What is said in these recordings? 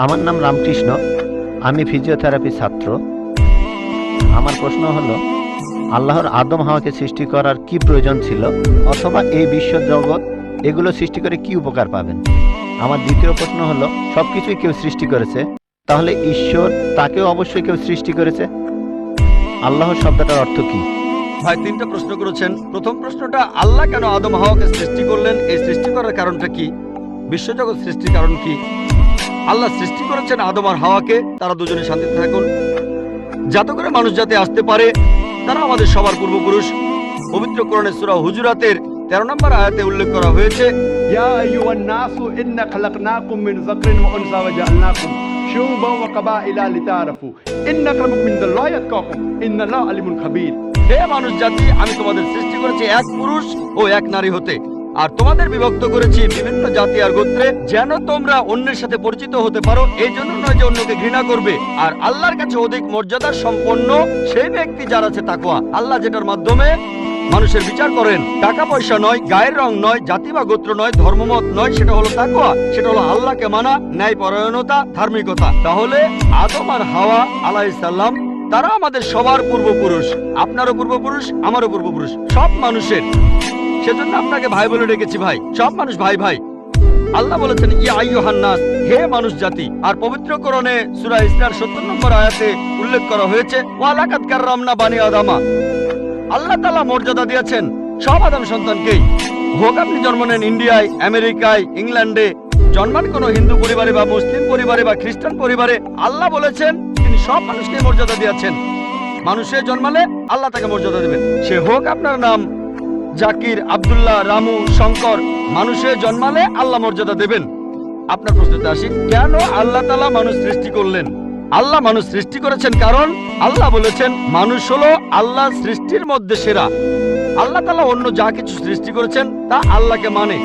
আমার নাম রামকৃষ্ণ, আমি ফিজিওথেরাপি ছাত্র। আমার প্রশ্ন হলো, আল্লাহর আদম হাওয়াকে সৃষ্টি করার কি প্রয়োজন ছিল, অথবা এই বিশ্ব জগৎ এগুলো সৃষ্টি করে কি উপকার পাবেন? আমার দ্বিতীয় প্রশ্ন হলো, সব কিছুই কেউ সৃষ্টি করেছে, তাহলে ঈশ্বর তাকেও অবশ্যই কেউ সৃষ্টি করেছে। আল্লাহ শব্দটার অর্থ কি? ভাই তিনটা প্রশ্ন করেছেন। প্রথম প্রশ্নটা, আল্লাহ কেন আদম হাওয়াকে সৃষ্টি করলেন, এই সৃষ্টি করার কারণটা কি? বিশ্বজগৎ সৃষ্টির কারণ কি? আল্লাহ সৃষ্টি করেছেন আদম আর হাওয়াকে, তারা দুজনে শান্তিতে থাকুন, যাতে করে মানুষ যাতে আসতে পারে, তারা আমাদের সবার পূর্বপুরুষ। পবিত্র কোরআনে সূরা হুজুরাতের 13 নম্বর আয়াতে উল্লেখ করা হয়েছে, ইয়া আইয়ুহান নাসু ইন্না খালাকনাকুম মিন যাকরিন ওয়া উনসা ওয়া জাআলনাকুম শুউবান ওয়া কাবাইলা লিতাআরাফু ইন্না আক্রামাকুম ইনদাল্লাহি আতকাকুম ইন্নাল্লাহা আলিমুন খাবীর। হে মানুষ জাতি, আমি তোমাদের সৃষ্টি করেছি এক পুরুষ ও এক নারী হতে, আর তোমাদের বিভক্ত করেছি বিভিন্ন জাতি আর গোত্রে, যেন তোমরা অন্যের সাথে পরিচিত হতে পারো। এই জন্য নয় যে অন্যকে ঘৃণা করবে। আর আল্লাহর কাছে অধিক মর্যাদার সম্পন্ন সেই ব্যক্তি যার আছে তাকওয়া। আল্লাহ যেটার মাধ্যমে মানুষের বিচার করেন, টাকা পয়সা নয়, গায়ের রং নয়, জাতি বা গোত্র নয়, ধর্মমত নয়, সেটা হলো তাকওয়া। সেটা হলো আল্লাহকে মানা, ন্যায়পরায়ণতা, ধার্মিকতা। তাহলে আদম আর হাওয়া আলাইহিস সালাম, তারা আমাদের সবার পূর্বপুরুষ। আপনারও পূর্বপুরুষ, আমারও পূর্বপুরুষ, সব মানুষের। সেজন্য আপনাকে ভাই বলে ডেকেছি। ভাই, সব মানুষ ভাই ভাই। আল্লাহ বলেছেন, ইয়া আইয়ুহান নাস, হে মানুষ জাতি। আর পবিত্র কোরআনে সূরা ইসরার 70 নম্বর আয়াতে উল্লেখ করা হয়েছে, ওয়া লাকাদ কাররামনা বানি আদামা। আল্লাহ তাআলা মর্যাদা দিয়েছেন সব আদম সন্তানকেই। হোক আপনি জন্ম নেন ইন্ডিয়ায়, আমেরিকায়, ইংল্যান্ডে, জন্মান কোনো হিন্দু পরিবারে বা মুসলিম পরিবারে বা খ্রিস্টান পরিবারে, আল্লাহ বলেছেন তিনি সব মানুষকে মর্যাদা দিয়েছেন। মানুষে জন্মালে আল্লাহ তাকে মর্যাদা দেবেন। সে হোক আপনার নাম জাকির, আব্দুল্লাহ, রামু, শঙ্কর, মানুষে জন্মালে আল্লাহ মর্যাদা দেবেন। আপনার প্রশ্নতে আসি, কেন আল্লাহ তাআলা মানুষ সৃষ্টি করলেন? আল্লাহ মানুষ সৃষ্টি করেছেন কারণ আল্লাহ বলেছেন মানুষ হলো আল্লাহ সৃষ্টির মধ্যে সেরা। আল্লাহ তাআলা অন্য যা কিছু সৃষ্টি করেছেন তা আল্লাহকে মানে।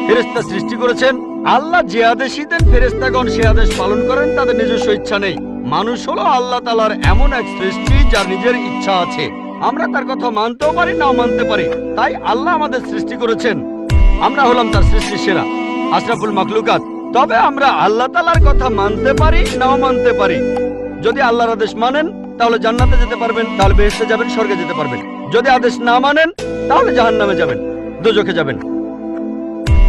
ফেরেশতা সৃষ্টি করেছেন, আল্লাহ যে আদেশই দেন ফেরেশতাগণ সে আদেশ পালন করেন, তাদের নিজস্ব ইচ্ছা নেই। মানুষ হলো আল্লাহ তাআলার এমন এক সৃষ্টি যার নিজের ইচ্ছা আছে। আমরা তার কথা মানতেও পারি, নাও মানতে পারি। তাই আল্লাহ আমাদের সৃষ্টি করেছেন, আমরা হলাম তার সৃষ্টির সেরা, আশরাফুল মাখলুকাত। তবে আমরা আল্লাহ তাআলার কথা মানতে পারি, নাও মানতে পারি। যদি আল্লাহর আদেশ মানেন তাহলে জান্নাতে যেতে পারবেন, তাহলে বেহেশতে যাবেন, স্বর্গে যেতে পারবেন। যদি আদেশ না মানেন তাহলে জাহান্নামে যাবেন, দোজখে যাবেন।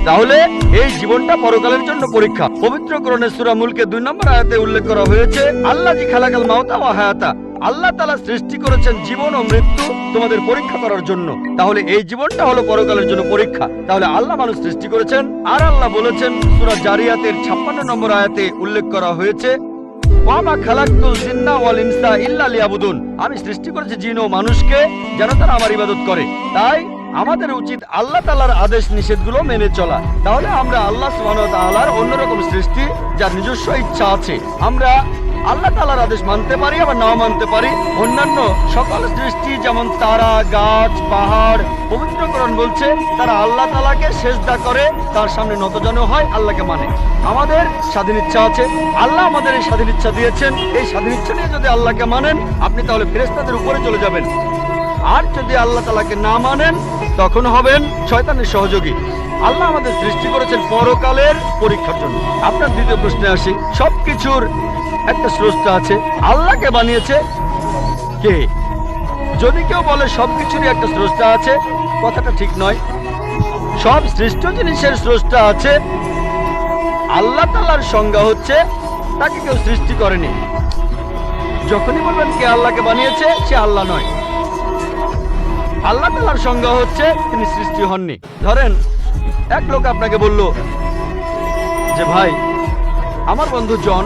তাহলে এই জীবনটা পরকালের জন্য পরীক্ষা। পবিত্র কোরআনে সূরা মুলকে 2 নম্বর আয়াতে উল্লেখ করা হয়েছে, আল্লাযী খালাকাল মাউতা ওয়া হায়াতা। আল্লাহ তাআলা সৃষ্টি করেছেন জীবন ও মৃত্যু তোমাদের পরীক্ষা করার জন্য। তাহলে এই জীবনটা হলো পরকালের জন্য পরীক্ষা। তাহলে আল্লাহ মানুষ সৃষ্টি করেছেন। আর আল্লাহ বলেছেন সূরা জারিয়াতের 56 নম্বর আয়াতে উল্লেখ করা হয়েছে, ওয়া মা খালাকতুল জিন্না ওয়াল ইনসা ইল্লা লিয়াবুদুন। আমি সৃষ্টি করেছি জিন ও মানুষকে যেন তারা আমার ইবাদত করে। তাই আমাদের উচিত আল্লাহ তাআলার আদেশ নিষেধগুলো মেনে চলা। তাহলে আমরা আল্লাহ সুবহানাহু ওয়া তাআলার অন্যরকম সৃষ্টি যার নিজস্ব ইচ্ছা আছে। আমরা আল্লাহ তাআলার আদেশ মানতে পারি, আবার নাও মানতে পারি। অন্যান্য সকল সৃষ্টি যেমন তারা, গাছ, পাহাড়, পবিত্র কোরআন বলছে তারা আল্লাহ তাআলাকে সিজদা করে, তার সামনে নতজানু হয়, আল্লাহকে মানে। আমাদের স্বাধীন ইচ্ছা আছে, আল্লাহ আমাদের এই স্বাধীন ইচ্ছা দিয়েছেন। এই স্বাধীন ইচ্ছা নিয়ে যদি আল্লাহকে মানেন, আপনি তাহলে ফেরেশতাদের উপরে চলে যাবেন। আর যদি আল্লাহ তাআলাকে না মানেন, তখন হবেন শয়তানের সহযোগী। আল্লাহ আমাদের সৃষ্টি করেছেন পরকালের পরীক্ষার জন্য। আপনার দ্বিতীয় প্রশ্নে আসি, সবকিছুর একটা স্রষ্টা আছে, আল্লাহকে বানিয়েছে কে? যদি কেউ বলে সবকিছুরই একটা স্রষ্টা আছে, কথাটা ঠিক নয়। সব সৃষ্ট জিনিসের স্রষ্টা আছে। আল্লাহ তাআলার সংজ্ঞা হচ্ছে তাকে কেউ সৃষ্টি করেনি। যখনই বলবেন কে আল্লাহকে বানিয়েছে, সে আল্লাহ নয়। আল্লাহ তাআলার সংজ্ঞা হচ্ছে তিনি সৃষ্টি হননি। ধরেন এক লোক আপনাকে বলল যে ভাই, আমার বন্ধু জন,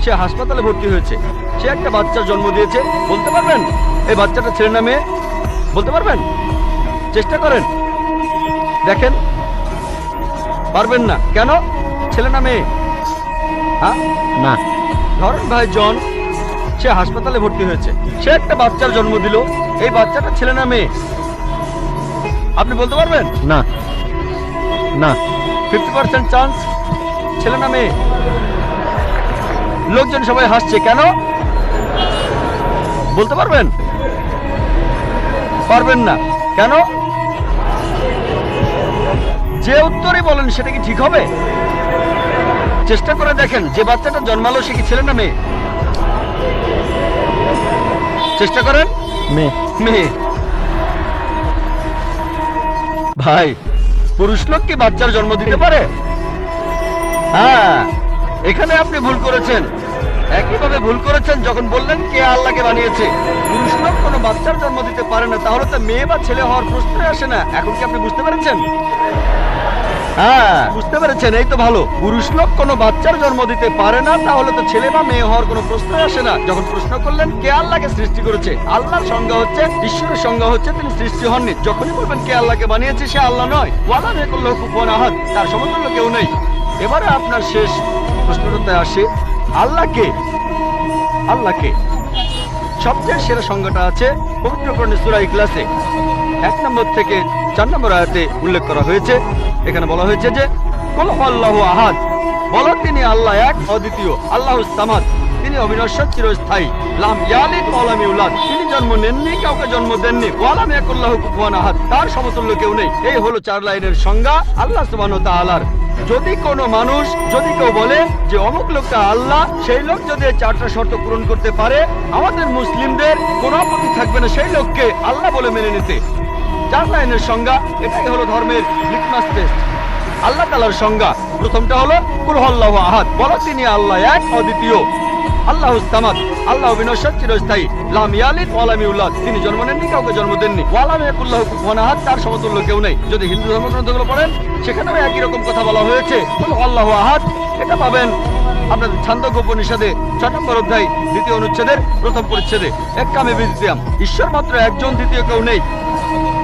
সে হাসপাতালে ভর্তি হয়েছে, সে একটা বাচ্চার জন্ম দিয়েছে। বলতে পারবেন এই বাচ্চাটা ছেলে না মেয়ে? বলতে পারবেন? চেষ্টা করেন, দেখেন। পারবেন না কেন? ছেলে না মেয়ে? হ্যাঁ না। ধরেন ভাই জন, সে হাসপাতালে ভর্তি হয়েছে, সে একটা বাচ্চার জন্ম দিল। এই বাচ্চাটা ছেলে না মেয়ে? আপনি বলতে পারবেন? না না। 50% চান্স ছেলে না মেয়ে। লোকজন সবাই হাসছে কেন? বলতে পারবেন? পারবেন না কেন? যে উত্তরই বলেন সেটা কি ঠিক হবে? চেষ্টা করে দেখেন, যে বাচ্চাটা জন্মালো সে কি ছেলে না মেয়ে? চেষ্টা করেন। মেয়ে। মেয়ে। ভাই, পুরুষ লোক কি বাচ্চার জন্ম দিতে পারে? হ্যাঁ, এখানে আপনি ভুল করেছেন। একইভাবে ভুল করেছেন যখন বললেন কে আল্লাহকে বানিয়েছে। পুরুষ লোক কোনো বাচ্চার জন্ম দিতে পারে না, তাহলে তো মেয়ে বা ছেলে হওয়ার প্রশ্নই আসে না। এখন কি আপনি বুঝতে পেরেছেন? হ্যাঁ, বুঝতে পেরেছেন, এই তো ভালো। পুরুষ লোক কোনো বাচ্চার জন্ম দিতে পারে না, তাহলে তো ছেলে বা মেয়ে হওয়ার কোনো প্রশ্নই আসে না। যখন প্রশ্ন করলেন কে আল্লাহকে সৃষ্টি করেছে, আল্লাহর সংজ্ঞা হচ্ছে, ঈশ্বরের সংজ্ঞা হচ্ছে তিনি সৃষ্টি হননি। যখনই বলবেন কে আল্লাহকে বানিয়েছে, সে আল্লাহ নয়। ওয়ালা নেকুল্লাহু কুফুয়ান আহাদ, তার সমতুল্য কেউ নেই। এবারে আপনার শেষ প্রশ্নটাতে আসে, আল্লাহকে। আল্লাহকে সবচেয়ে সেরা সংজ্ঞাটা আছে পবিত্র কোরআনে সূরা ইখলাসে 1 নম্বর থেকে 4 নম্বর আয়াতে উল্লেখ করা হয়েছে। এখানে বলা হয়েছে যে কুল হুয়াল্লাহু আহাদ, বলো তিনি আল্লাহ এক অদ্বিতীয়, আল্লাহুস সামাদ, তিনি অবিনশ্বর চিরস্থায়ী, লাম ইয়ালিদ ওয়া লাম ইউলাদ, তিনি জন্ম নেননি, কাউকে জন্ম দেননি, ওয়া লাম ইয়াকুল্লাহু কুফুয়ান আহাদ, তার সমতুল্য কেউ নেই। এই হলো 4 লাইনের সংজ্ঞা আল্লাহ সুবহানাহু ওয়া তাআলার। যদি কোনো মানুষ, যদি কেউ বলে যে অমুক লোকটা আল্লাহ, সেই লোক যদি এই 4টা শর্ত পূরণ করতে পারে, আমাদের মুসলিমদের কোনো আপত্তি থাকবে না সেই লোককে আল্লাহ বলে মেনে নিতে। 4 লাইনের সংজ্ঞা, এটাই হলো ধর্মের লিটমাস টেস্ট। আল্লাহ তাআলার সংজ্ঞা প্রথমটা হলো কুল হুয়াল্লাহু আহাদ, বলো তিনি আল্লাহ এক অদ্বিতীয়, আল্লাহুস সামাদ, আল্লাহ অবিনশ্বর চিরস্থায়ী, লাম ইয়ালিদ ওয়া লাম ইউলাদ, তিনি জন্ম নেননি, কাউকে জন্ম দেননি, ওয়া লাম ইয়াকুল্লাহু কুফুয়ান আহাদ, তার সমতুল্য কেউ নেই। যদি হিন্দু ধর্মগ্রন্থগুলো পড়েন, সেখানেও একই রকম কথা বলা হয়েছে, কুল হুয়াল্লাহু আহাদ। এটা পাবেন আপনাদের ছান্দোক্য উপনিষদে 6 নম্বর অধ্যায় 2য় অনুচ্ছেদের 1ম পরিচ্ছেদে। একামে বিদ্যাম, ঈশ্বর মাত্র একজন, দ্বিতীয় কেউ নেই।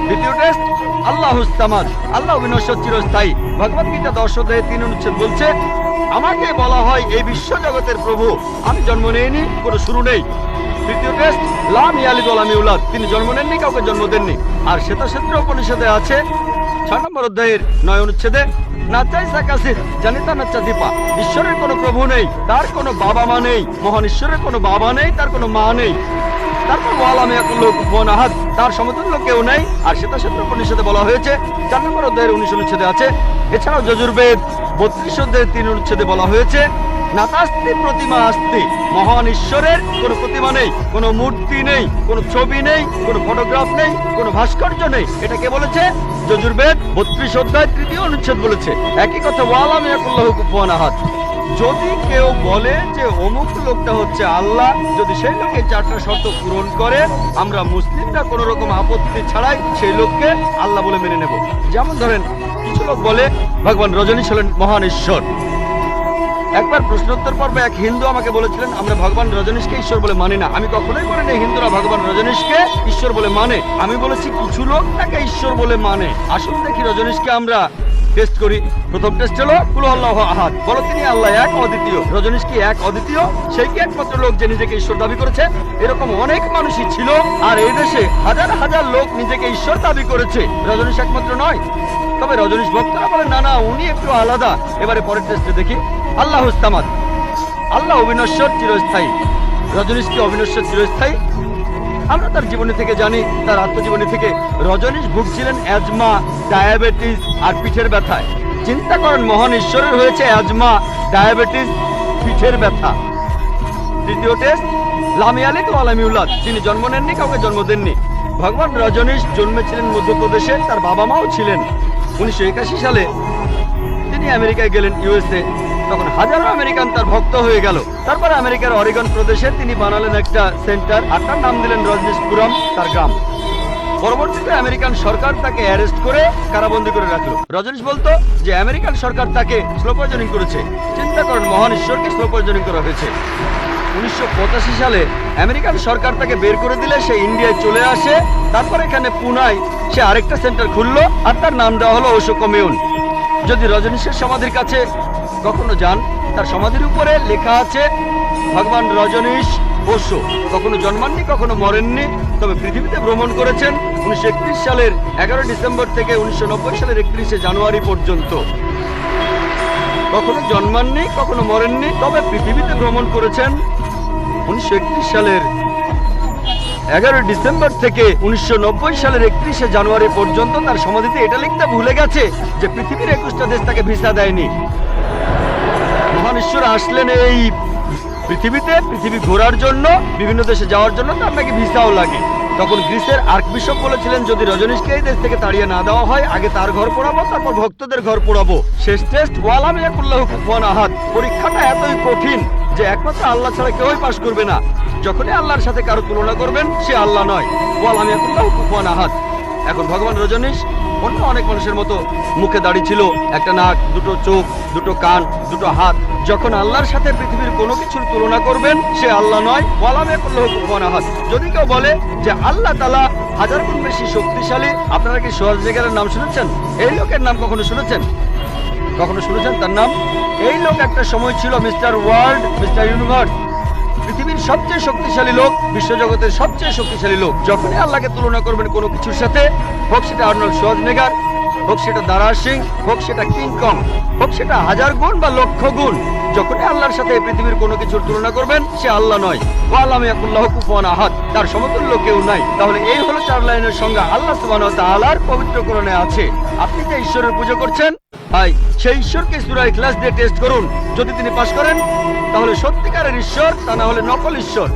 দ্বিতীয় টেস্ট আল্লাহুস সামাদ, আল্লাহ অবিনশ্বর চিরস্থায়ী। ভগবত গীতা 10 অধ্যায়ে 3 অনুচ্ছেদ বলছে, আমাকে বলা হয় এই বিশ্ব জগতের প্রভু, আমি জন্ম নেইনি, কোনো শুরু নেই। তৃতীয় টেস্ট লাম ইয়ালিদ ওয়া লাম ইউলাদ, তিনি জন্ম নেননি, কাউকে জন্ম দেননি। আর শ্বেতাক্ষেত্র উপনিষদে আছে 6 নম্বর অধ্যায়ের 9 অনুচ্ছেদে, নাচাই সাকাসির জানিতা নাচা দীপা, ঈশ্বরের কোনো প্রভু নেই, তার কোনো বাবা মা নেই, মহান ঈশ্বরের কোনো বাবা নেই, তার কোনো মা নেই। তারপর ওয়া লাম ইয়াকুল্লাহু কুফুয়ান আহাদ, তার সমতুল্য কেউ নেই। আর শ্বেতাক্ষেত্র উপনিষদে বলা হয়েছে 4 নম্বর অধ্যায়ের 19 অনুচ্ছেদে আছে। এছাড়াও যজুর্বেদ 32 অধ্যায়ের 3 অনুচ্ছেদে বলা হয়েছে, নাতাস্তি প্রতিমা আস্তি, মহান ঈশ্বরের কোনো প্রতিমা নেই, কোনো মূর্তি নেই, কোনো ছবি নেই, কোনো ফটোগ্রাফ নেই, কোনো ভাস্কর্য নেই। এটা কে বলেছে? যজুর্বেদ 32 অধ্যায় 3য় অনুচ্ছেদ বলেছে। একই কথা ওয়া লাম ইয়াকুল্লাহু কুফুয়ান আহাদ। যদি কেউ বলে যে অমুক লোকটা হচ্ছে আল্লাহ, যদি সেই লোকে 4টা শর্ত পূরণ করে, আমরা মুসলিমরা কোনো রকম আপত্তি ছাড়াই সেই লোককে আল্লাহ বলে মেনে নেব। যেমন ধরেন, কিছু লোক বলে ভগবান রজনীশ হলেন মহান ঈশ্বর। একবার প্রশ্নোত্তর পর্বে এক হিন্দু আমাকে বলেছিলেন, আমরা ভগবান রজনীশকে ঈশ্বর বলে মানি না। আমি কখনোই বলিনি হিন্দুরা ভগবান রজনীশকে ঈশ্বর বলে মানে। আমি বলেছি কিছু লোক তাকে ঈশ্বর বলে মানে। আসুন দেখি রজনীশকে আমরা টেস্ট করি। প্রথম টেস্ট হলো কুল হুয়াল্লাহু আহাদ, বলো তিনি আল্লাহ এক অদ্বিতীয়। রজনীশ কি এক অদ্বিতীয়? সেই কি একমাত্র লোক যে নিজেকে ঈশ্বর দাবি করেছে? এরকম অনেক মানুষই ছিল, আর এই দেশে হাজার হাজার লোক নিজেকে ঈশ্বর দাবি করেছে। রজনীশ একমাত্র নয়। তবে রজনীশ ভক্তরা বলে না না, উনি একটু আলাদা। এবারে পরের টেস্টে দেখি। আল্লাহুস সামাদ, আল্লাহ অবিনশ্বর চিরস্থায়ী। রজনীশ কি অবিনশ্বর চিরস্থায়ী? আমরা তার জীবনী থেকে জানি, তার আত্মজীবনী থেকে, রজনীশ ভুগছিলেন অ্যাজমা, ডায়াবেটিস আর পিঠের ব্যথায়। চিন্তা করেন, মহান ঈশ্বরের হয়েছে অ্যাজমা, ডায়াবেটিস, পিঠের ব্যথা। তৃতীয় টেস্ট লাম ইয়ালিদ ওয়া লাম ইউলাদ, তিনি জন্ম নেননি, কাউকে জন্ম দেননি। ভগবান রজনীশ জন্মেছিলেন মধ্যপ্রদেশে, তার বাবা মাও ছিলেন। 1981 সালে তিনি আমেরিকায় গেলেন, ইউএসএ। তখন হাজারো আমেরিকান তার ভক্ত হয়ে গেল। তারপরে আমেরিকার অরিগন প্রদেশে তিনি বানালেন একটা সেন্টার, আর তার নাম দিলেন রজনীশপুরম, তার গ্রাম। পরবর্তীতে আমেরিকান সরকার তাকে অ্যারেস্ট করে কারাবন্দী করে রাখলো। রজনীশ বলতো যে আমেরিকান সরকার তাকে স্লো পয়জনিং করেছে। চিন্তা করেন, মহান ঈশ্বরকে স্লো পয়জনিং করা হয়েছে। 1985 সালে আমেরিকান সরকার তাকে বের করে দিলে সে ইন্ডিয়ায় চলে আসে। তারপর এখানে পুনায় সে আরেকটা সেন্টার খুললো, আর তার নাম দেওয়া হলো ওশো কমিউন। যদি রজনীশের সমাধির কাছে কখনো যান, তার সমাধির উপরে লেখা আছে ভগবান রজনীশ ওশো। কখনো জন্মাননি, কখনো মরেননি, তবে পৃথিবীতে ভ্রমণ করেছেন 1931 সালের 11 ডিসেম্বর থেকে 1990 সালের 31শে জানুয়ারি পর্যন্ত। কখনো জন্মাননি, কখনো মরেননি, তবে পৃথিবীতে ভ্রমণ করেছেন 1931 সালের 11 ডিসেম্বর থেকে 1990 সালের 31শে জানুয়ারি পর্যন্ত। তার সমাধিতে এটা লিখতে ভুলে গেছে যে পৃথিবীর 21টা দেশ তাকে ভিসা দেয়নি। মহান মহান ঈশ্বর আসলেন এই পৃথিবী ঘোরার জন্য, বিভিন্ন দেশে যাওয়ার জন্য তার নাকি ভিসাও লাগে। তখন গ্রিসের আর্কবিশপ বলেছিলেন, যদি রজনীশকে এই দেশ থেকে তাড়িয়ে না দেওয়া হয়, আগে তার ঘর পোড়াবো, তারপর ভক্তদের ঘর পোড়াবো। শেষ টেস্ট ওয়ালাম ইয়াকুল্লাহু কুফুয়ান আহাদ। পরীক্ষাটা এতই কঠিন যে একমাত্র আল্লাহ ছাড়া কেউই পাশ করবে না। যখনই আল্লাহর সাথে কারো তুলনা করবেন, সে আল্লাহ নয়। ওয়ালাম ইয়াকুল্লাহু কুফুয়ান আহাদ। এখন ভগবান রজনীশ অন্য অনেক মানুষের মতো মুখে দাড়ি ছিল, একটা নাক, দুটো চোখ, দুটো কান, দুটো হাত। যখন আল্লাহর সাথে পৃথিবীর কোনো কিছুর তুলনা করবেন, সে আল্লাহ নয়। ওয়ালাম ইয়াকুল্লাহু কুফুয়ান আহাদ। যদি কেউ বলে যে আল্লাহ তাআলা হাজার গুণ বেশি শক্তিশালী, আপনারা কি শোয়াজনেগারের নাম শুনেছেন? এই লোকের নাম কখনো শুনেছেন? তার নাম? এই লোক একটা সময় ছিল মিস্টার ওয়ার্ল্ড, মিস্টার ইউনিভার্স, পৃথিবীর সবচেয়ে শক্তিশালী লোক, বিশ্বজগতের সবচেয়ে শক্তিশালী লোক। যখনই আল্লাহকে তুলনা করবেন কোনো কিছুর সাথে, হোক সেটা আর্নল্ড শোয়াজনেগার, হোক সেটা দারা সিং, হোক সেটা কিং কং, হোক সেটা হাজার গুণ বা লক্ষ গুণ, যখনই আল্লাহর সাথে পৃথিবীর কোনো কিছুর তুলনা করবেন, সে আল্লাহ নয়। ওয়ালাম ইয়াকুল্লাহু কুফুয়ান আহাদ। তার সমতুল্য কেউ নাই। তাহলে এই হলো 4 লাইনের সংজ্ঞা আল্লাহ সুবহানাহু ওয়া তাআলার পবিত্র কোরআনে আছে। আপনি যে ঈশ্বরের পূজা করছেন, ভাই, সেই ঈশ্বরকে সূরা ইখলাস দিয়ে টেস্ট করুন। যদি তিনি পাশ করেন, তাহলে সত্যিকারের ঈশ্বর, তা না হলে নকল ঈশ্বর।